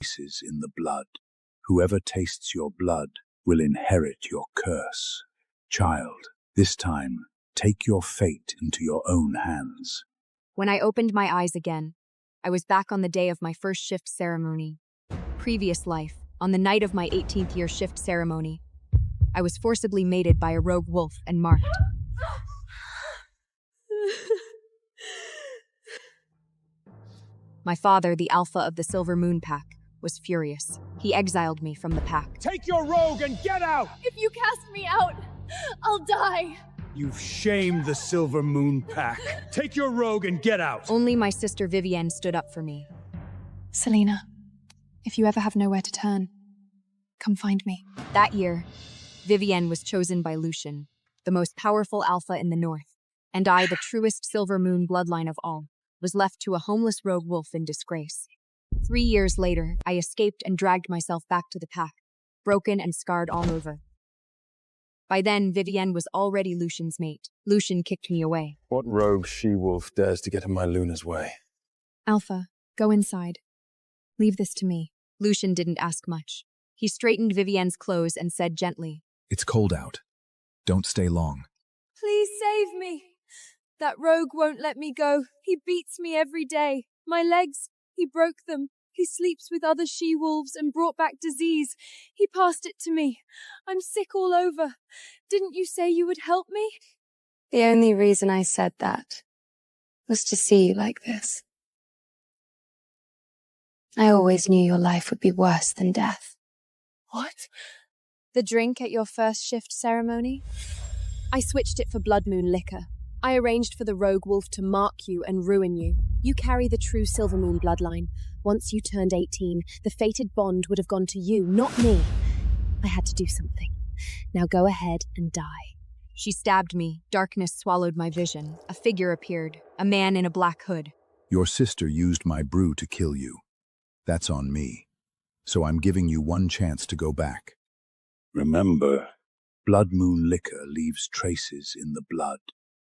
traces in the blood. Whoever tastes your blood will inherit your curse. Child, this time, take your fate into your own hands. When I opened my eyes again, I was back on the day of my first shift ceremony. Previous life, on the night of my 18th year shift ceremony, I was forcibly mated by a rogue wolf and marked. My father, the Alpha of the Silver Moon Pack, was furious. He exiled me from the pack. Take your rogue and get out! If you cast me out, I'll die. You've shamed the Silver Moon Pack. Take your rogue and get out! Only my sister Vivienne stood up for me. Selene, if you ever have nowhere to turn, come find me. That year, Vivienne was chosen by Lucian, the most powerful alpha in the north, and I, the truest Silver Moon bloodline of all, was left to a homeless rogue wolf in disgrace. 3 years later, I escaped and dragged myself back to the pack, broken and scarred all over. By then, Vivienne was already Lucian's mate. Lucian kicked me away. What rogue she-wolf dares to get in my Luna's way? Alpha, go inside. Leave this to me. Lucian didn't ask much. He straightened Vivienne's clothes and said gently, "It's cold out. Don't stay long." Please save me. That rogue won't let me go. He beats me every day. My legs, he broke them. He sleeps with other she-wolves and brought back disease. He passed it to me. I'm sick all over. Didn't you say you would help me? The only reason I said that was to see you like this. I always knew your life would be worse than death. What? The drink at your first shift ceremony? I switched it for blood moon liquor. I arranged for the rogue wolf to mark you and ruin you. You carry the true Silver Moon bloodline. Once you turned 18, the fated bond would have gone to you, not me. I had to do something. Now go ahead and die. She stabbed me. Darkness swallowed my vision. A figure appeared, a man in a black hood. Your sister used my brew to kill you. That's on me. So I'm giving you one chance to go back. Remember, blood moon liquor leaves traces in the blood.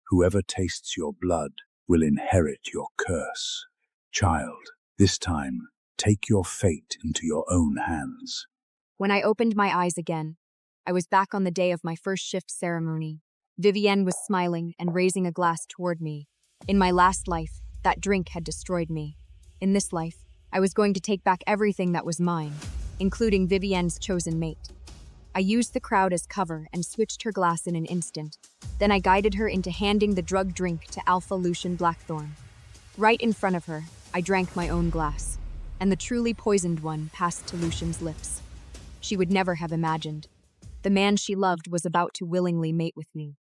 Whoever tastes your blood will inherit your curse. Child, this time, take your fate into your own hands. When I opened my eyes again, I was back on the day of my first shift ceremony. Vivienne was smiling and raising a glass toward me. In my last life, that drink had destroyed me. In this life, I was going to take back everything that was mine, including Vivienne's chosen mate. I used the crowd as cover and switched her glass in an instant. Then I guided her into handing the drug drink to Alpha Lucian Blackthorn. Right in front of her, I drank my own glass, and the truly poisoned one passed to Lucian's lips. She would never have imagined. The man she loved was about to willingly mate with me.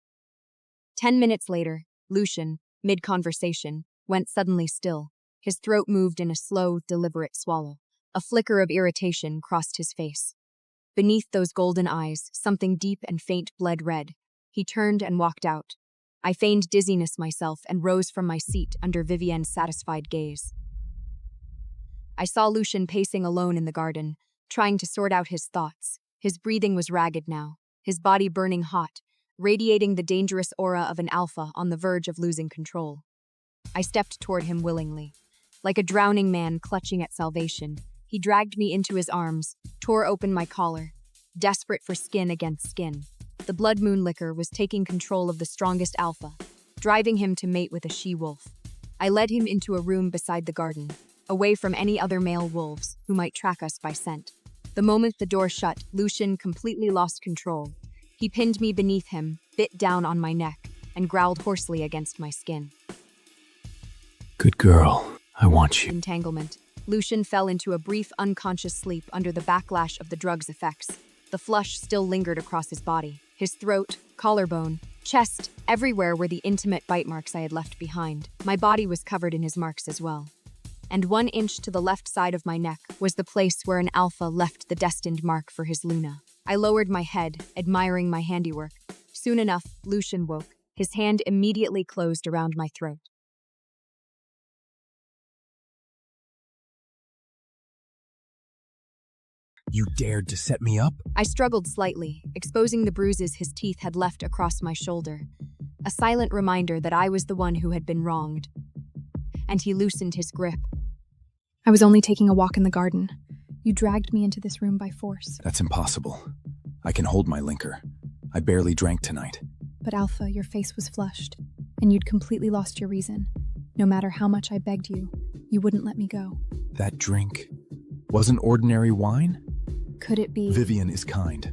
10 minutes later, Lucian, mid-conversation, went suddenly still. His throat moved in a slow, deliberate swallow. A flicker of irritation crossed his face. Beneath those golden eyes, something deep and faint bled red. He turned and walked out. I feigned dizziness myself and rose from my seat under Vivienne's satisfied gaze. I saw Lucian pacing alone in the garden, trying to sort out his thoughts. His breathing was ragged now, his body burning hot, radiating the dangerous aura of an alpha on the verge of losing control. I stepped toward him willingly. Like a drowning man clutching at salvation, he dragged me into his arms, tore open my collar, desperate for skin against skin. The blood moon liquor was taking control of the strongest alpha, driving him to mate with a she-wolf. I led him into a room beside the garden, away from any other male wolves who might track us by scent. The moment the door shut, Lucian completely lost control. He pinned me beneath him, bit down on my neck, and growled hoarsely against my skin. Good girl, I want you. Entanglement. Lucian fell into a brief unconscious sleep under the backlash of the drug's effects. The flush still lingered across his body. His throat, collarbone, chest, everywhere were the intimate bite marks I had left behind. My body was covered in his marks as well. And 1 inch to the left side of my neck was the place where an alpha left the destined mark for his Luna. I lowered my head, admiring my handiwork. Soon enough, Lucian woke. His hand immediately closed around my throat. You dared to set me up? I struggled slightly, exposing the bruises his teeth had left across my shoulder. A silent reminder that I was the one who had been wronged. And he loosened his grip. I was only taking a walk in the garden. You dragged me into this room by force. That's impossible. I can hold my liquor. I barely drank tonight. But Alpha, your face was flushed, and you'd completely lost your reason. No matter how much I begged you, you wouldn't let me go. That drink wasn't ordinary wine? Could it be? Vivienne is kind.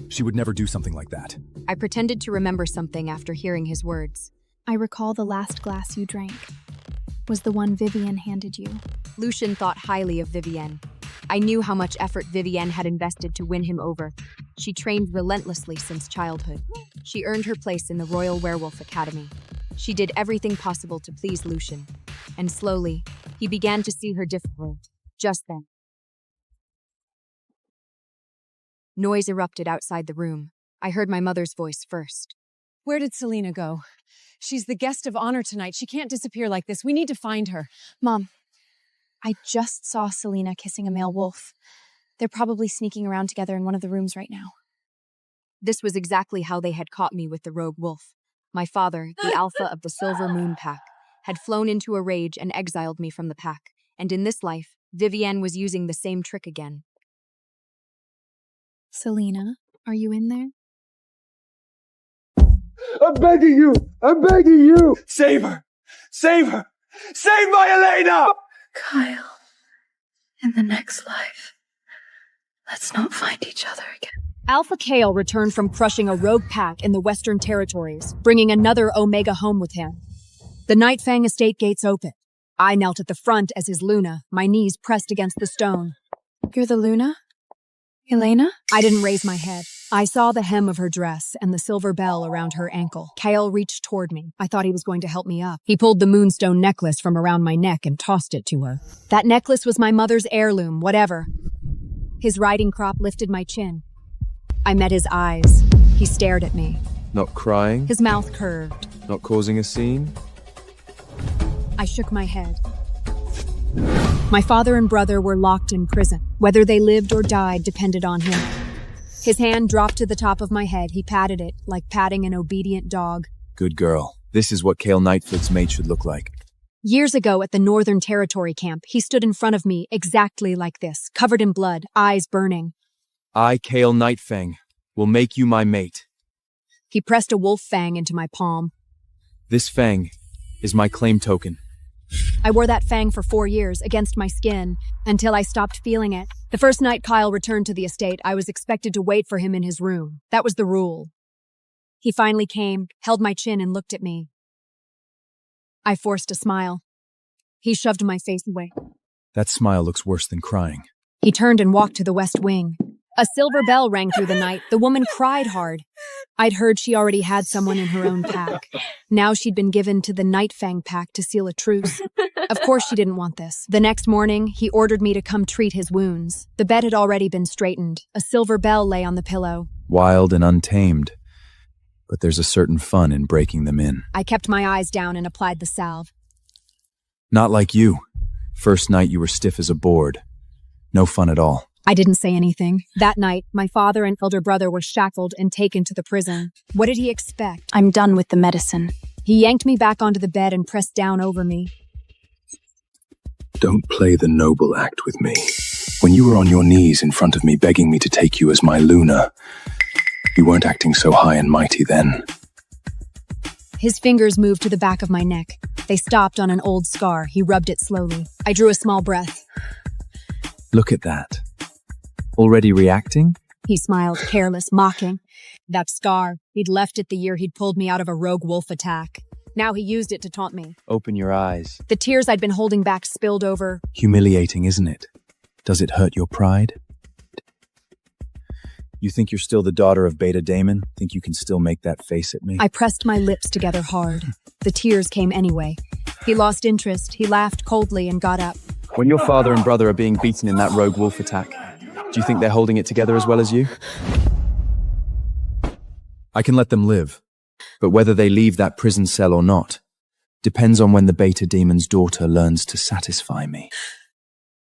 She would never do something like that. I pretended to remember something after hearing his words. I recall the last glass you drank was the one Vivienne handed you. Lucian thought highly of Vivienne. I knew how much effort Vivienne had invested to win him over. She trained relentlessly since childhood. She earned her place in the Royal Werewolf Academy. She did everything possible to please Lucian. And slowly, he began to see her differently. Just then, noise erupted outside the room. I heard my mother's voice first. Where did Selene go? She's the guest of honor tonight. She can't disappear like this. We need to find her. Mom, I just saw Selena kissing a male wolf. They're probably sneaking around together in one of the rooms right now. This was exactly how they had caught me with the rogue wolf. My father, the Alpha of the Silver Moon Pack, had flown into a rage and exiled me from the pack. And in this life, Vivienne was using the same trick again. Selena, are you in there? I'm begging you! I'm begging you! Save her! Save her! Save my Elena! Kyle, in the next life, let's not find each other again. Alpha Kale returned from crushing a rogue pack in the Western Territories, bringing another Omega home with him. The Nightfang estate gates opened. I knelt at the front as his Luna, my knees pressed against the stone. You're the Luna? Elena? I didn't raise my head. I saw the hem of her dress and the silver bell around her ankle. Kale reached toward me. I thought he was going to help me up. He pulled the moonstone necklace from around my neck and tossed it to her. That necklace was my mother's heirloom, whatever. His riding crop lifted my chin. I met his eyes. He stared at me. Not crying? His mouth curved. Not causing a scene? I shook my head. My father and brother were locked in prison. Whether they lived or died depended on him. His hand dropped to the top of my head. He patted it, like patting an obedient dog. Good girl. This is what Kale Nightfoot's mate should look like. Years ago at the Northern Territory camp, he stood in front of me exactly like this, covered in blood, eyes burning. I, Kale Nightfang, will make you my mate. He pressed a wolf fang into my palm. This fang is my claim token. I wore that fang for 4 years, against my skin, until I stopped feeling it. The first night Kyle returned to the estate, I was expected to wait for him in his room. That was the rule. He finally came, held my chin, and looked at me. I forced a smile. He shoved my face away. That smile looks worse than crying. He turned and walked to the west wing. A silver bell rang through the night. The woman cried hard. I'd heard she already had someone in her own pack. Now she'd been given to the Nightfang pack to seal a truce. Of course she didn't want this. The next morning, he ordered me to come treat his wounds. The bed had already been straightened. A silver bell lay on the pillow. Wild and untamed. But there's a certain fun in breaking them in. I kept my eyes down and applied the salve. Not like you. First night you were stiff as a board. No fun at all. I didn't say anything. That night, my father and elder brother were shackled and taken to the prison. What did he expect? I'm done with the medicine. He yanked me back onto the bed and pressed down over me. Don't play the noble act with me. When you were on your knees in front of me begging me to take you as my Luna, you weren't acting so high and mighty then. His fingers moved to the back of my neck. They stopped on an old scar. He rubbed it slowly. I drew a small breath. Look at that. Already reacting? He smiled, careless, mocking. That scar, he'd left it the year he'd pulled me out of a rogue wolf attack. Now he used it to taunt me. Open your eyes. The tears I'd been holding back spilled over. Humiliating, isn't it? Does it hurt your pride? You think you're still the daughter of Beta Daemon? Think you can still make that face at me? I pressed my lips together hard. The tears came anyway. He lost interest. He laughed coldly and got up. When your father and brother are being beaten in that rogue wolf attack, do you think they're holding it together as well as you? I can let them live. But whether they leave that prison cell or not depends on when the Beta Demon's daughter learns to satisfy me.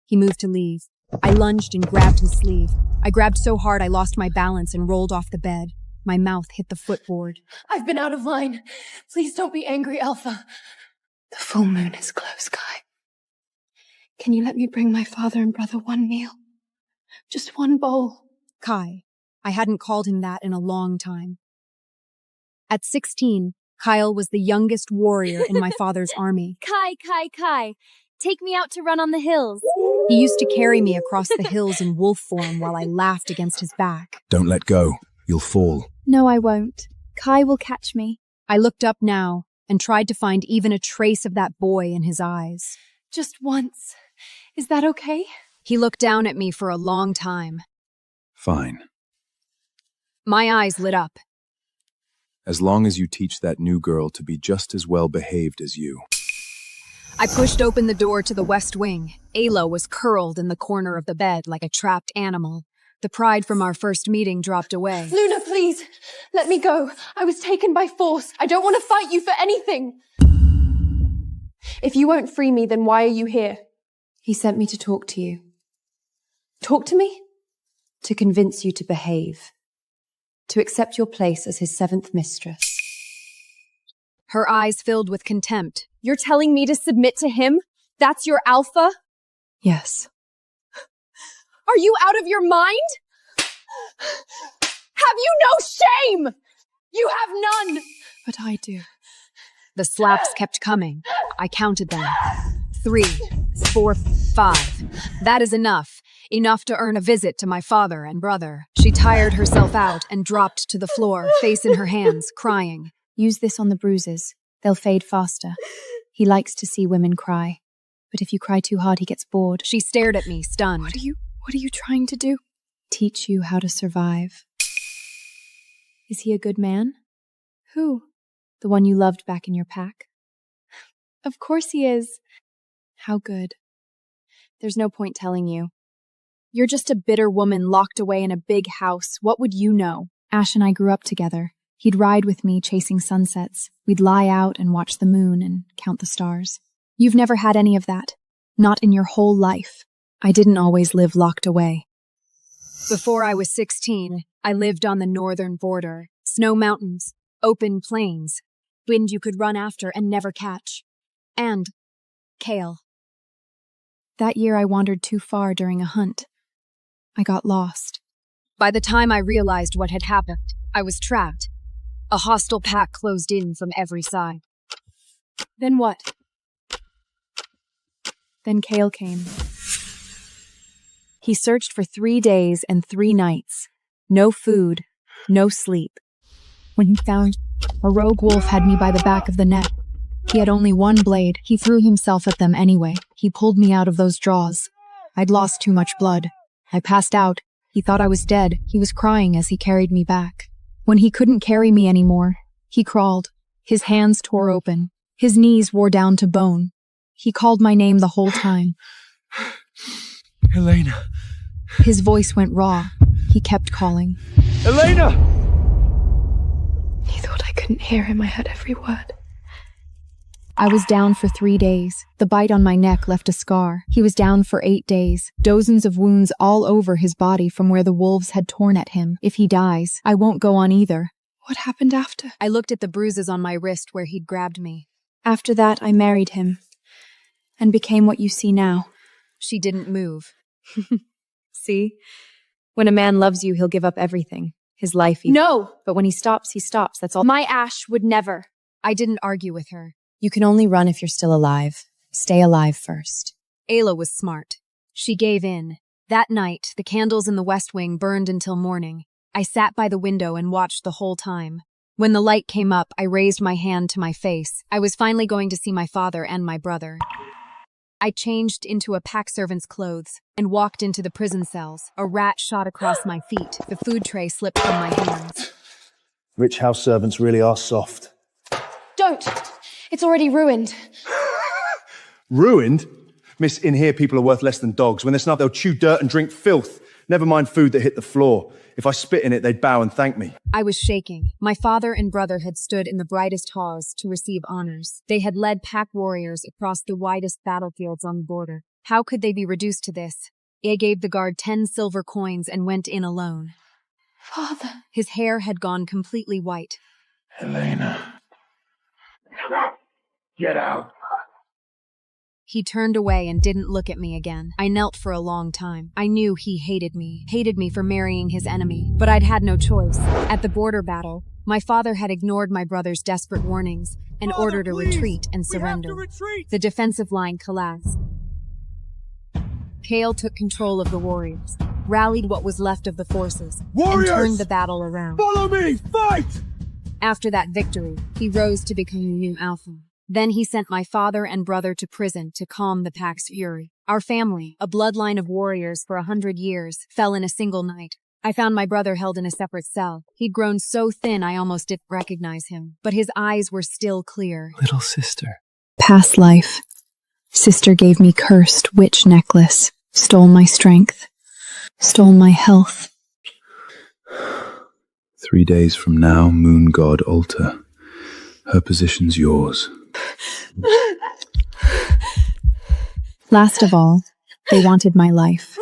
He moved to leave. I lunged and grabbed his sleeve. I grabbed so hard I lost my balance and rolled off the bed. My mouth hit the footboard. I've been out of line. Please don't be angry, Alpha. The full moon is close, Kai. Can you let me bring my father and brother one meal? Just one bowl. Kai. I hadn't called him that in a long time. At 16, Kyle was the youngest warrior in my father's army. Kai. Take me out to run on the hills. He used to carry me across the hills in wolf form while I laughed against his back. Don't let go. You'll fall. No, I won't. Kai will catch me. I looked up now and tried to find even a trace of that boy in his eyes. Just once. Is that okay? He looked down at me for a long time. Fine. My eyes lit up. As long as you teach that new girl to be just as well behaved as you. I pushed open the door to the west wing. Ayla was curled in the corner of the bed like a trapped animal. The pride from our first meeting dropped away. Luna, please, let me go. I was taken by force. I don't want to fight you for anything. If you won't free me, then why are you here? He sent me to talk to you. Talk to me? To convince you to behave. To accept your place as his seventh mistress. Her eyes filled with contempt. You're telling me to submit to him? That's your alpha? Yes. Are you out of your mind? Have you no shame? You have none. But I do. The slaps kept coming. I counted them. 3, 4, 5. That is enough. Enough to earn a visit to my father and brother. She tired herself out and dropped to the floor, face in her hands, crying. Use this on the bruises. They'll fade faster. He likes to see women cry. But if you cry too hard, he gets bored. She stared at me, stunned. What are you trying to do? Teach you how to survive. Is he a good man? Who? The one you loved back in your pack? Of course he is. How good? There's no point telling you. You're just a bitter woman locked away in a big house. What would you know? Ash and I grew up together. He'd ride with me chasing sunsets. We'd lie out and watch the moon and count the stars. You've never had any of that. Not in your whole life. I didn't always live locked away. Before I was 16, I lived on the northern border. Snow mountains, open plains, wind you could run after and never catch. And kale. That year I wandered too far during a hunt. I got lost. By the time I realized what had happened, I was trapped. A hostile pack closed in from every side. Then what? Then Kale came. He searched for 3 days and 3 nights. No food, no sleep. When he found a rogue wolf had me by the back of the neck. He had only one blade. He threw himself at them anyway. He pulled me out of those jaws. I'd lost too much blood. I passed out. He thought I was dead. He was crying as he carried me back. When he couldn't carry me anymore, he crawled. His hands tore open. His knees wore down to bone. He called my name the whole time. Elena. His voice went raw. He kept calling. Elena! He thought I couldn't hear him. I heard every word. I was down for 3 days. The bite on my neck left a scar. He was down for 8 days. Dozens of wounds all over his body from where the wolves had torn at him. If he dies, I won't go on either. What happened after? I looked at the bruises on my wrist where he'd grabbed me. After that, I married him. And became what you see now. She didn't move. See? When a man loves you, he'll give up everything. His life even. No! But when he stops, that's all. My Ash would never. I didn't argue with her. You can only run if you're still alive. Stay alive first. Ayla was smart. She gave in. That night, the candles in the West Wing burned until morning. I sat by the window and watched the whole time. When the light came up, I raised my hand to my face. I was finally going to see my father and my brother. I changed into a pack servant's clothes and walked into the prison cells. A rat shot across my feet. The food tray slipped from my hands. Rich house servants really are soft. Don't! It's already ruined. Ruined? Miss, in here people are worth less than dogs. When they're snubbed, they'll chew dirt and drink filth. Never mind food that hit the floor. If I spit in it, they'd bow and thank me. I was shaking. My father and brother had stood in the brightest halls to receive honors. They had led pack warriors across the widest battlefields on the border. How could they be reduced to this? I gave the guard 10 silver coins and went in alone. Father. His hair had gone completely white. Elena. Get out. He turned away and didn't look at me again. I knelt for a long time. I knew he hated me for marrying his enemy. But I'd had no choice. At the border battle, my father had ignored my brother's desperate warnings and ordered a retreat and surrender. The defensive line collapsed. Kale took control of the warriors, rallied what was left of the forces, and turned the battle around. Follow me! Fight! After that victory, he rose to become the new Alpha. Then he sent my father and brother to prison to calm the pack's fury. Our family, a bloodline of warriors for 100 years, fell in a single night. I found my brother held in a separate cell. He'd grown so thin I almost didn't recognize him, but his eyes were still clear. Little sister. Past life. Sister gave me cursed witch necklace, stole my strength, stole my health. 3 days from now, moon god altar. Her position's yours. Last of all, they wanted my life.